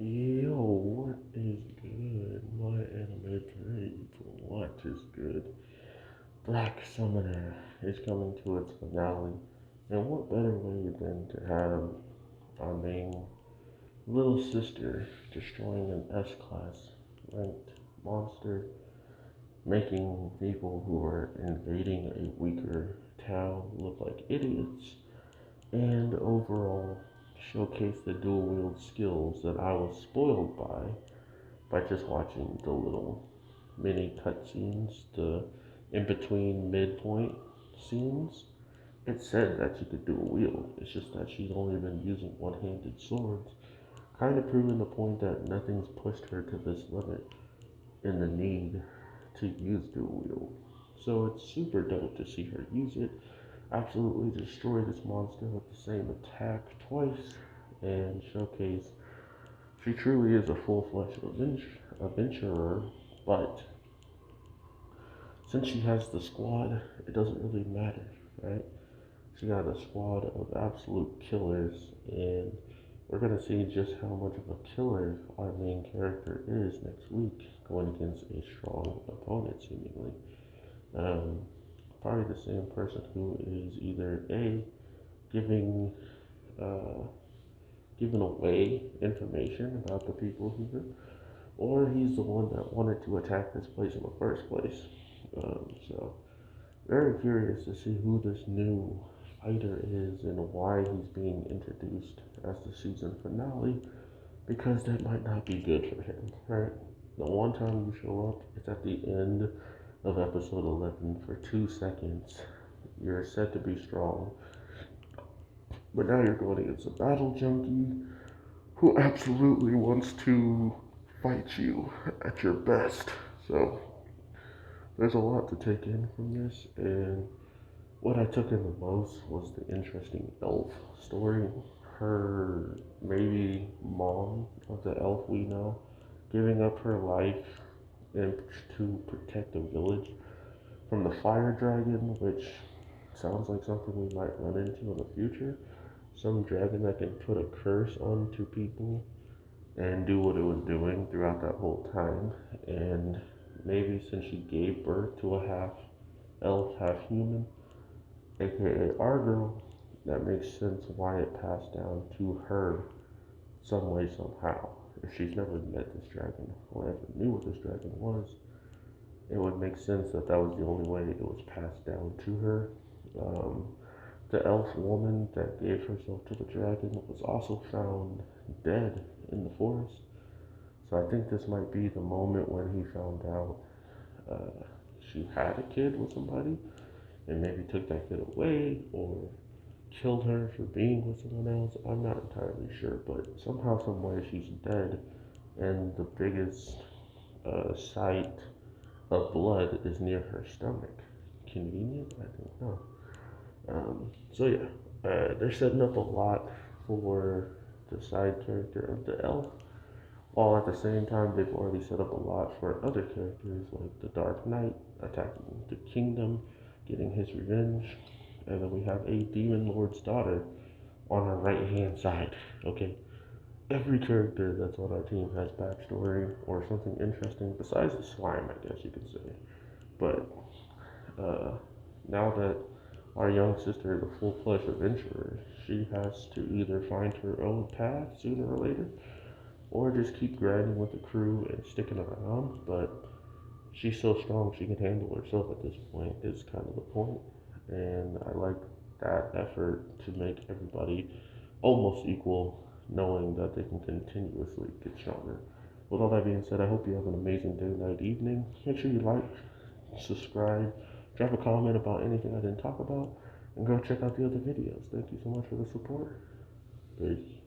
Yo, what is good? My animereview, what is good? Black Summoner is coming to its finale, and what better way than to have our main little sister destroying an S-class ranked monster, making people who are invading a weaker town look like idiots, and overall showcase the dual wield skills that I was spoiled by just watching the little mini cutscenes, the in between midpoint scenes. It said that she could dual wield. It's just that she's only been using one-handed swords, kind of proving the point that nothing's pushed her to this limit in the need to use dual wield. So it's super dope to see her use it, absolutely destroy this monster with the same attack twice, and showcase she truly is a full-fledged adventurer, but since she has the squad, it doesn't really matter, right? She got a squad of absolute killers, and we're gonna see just how much of a killer our main character is next week, going against a strong opponent, seemingly. Um, Probably the same person who is either A, giving uh, giving away information about the people here, or he's the one that wanted to attack this place in the first place. So very curious to see who this new fighter is and why he's being introduced as the season finale, because that might not be good for him, right? The one time you show up, it's at the end of episode 11 for 2 seconds. You're said to be strong, but now you're going against a battle junkie who absolutely wants to fight you at your best. So there's a lot to take in from this, and what I took in the most was the interesting elf story. Her maybe mom of the elf we know giving up her life and to protect a village from the fire dragon, which sounds like something we might run into in the future. Some dragon that can put a curse onto people and do what it was doing throughout that whole time. And maybe since she gave birth to a half elf, half human, aka our girl, that makes sense why it passed down to her some way, somehow. If she's never met this dragon or ever knew what this dragon was, it would make sense that that was the only way it was passed down to her. Um, the elf woman that gave herself to the dragon was also found dead in the forest. So I think this might be the moment when he found out she had a kid with somebody and maybe took that kid away or killed her for being with someone else. I'm not entirely sure, but somehow, some way, she's dead, and the biggest site of blood is near her stomach. Convenient? I think no. So yeah, they're setting up a lot for the side character of the elf, while at the same time they've already set up a lot for other characters like the Dark Knight attacking the kingdom, getting his revenge, and then we have a demon lord's daughter on our right hand side. Okay, every character that's on our team has backstory or something interesting besides the slime, I guess you could say. But uh, now that our young sister is a full-fledged adventurer, she has to either find her own path sooner or later, or just keep grinding with the crew and sticking around. But she's so strong she can handle herself at this point is kind of the point. And I like that effort to make everybody almost equal, knowing that they can continuously get stronger. With all that being said, I hope you have an amazing day, night, evening. Make sure you like, subscribe, drop a comment about anything I didn't talk about, and go check out the other videos. Thank you so much for the support. Peace.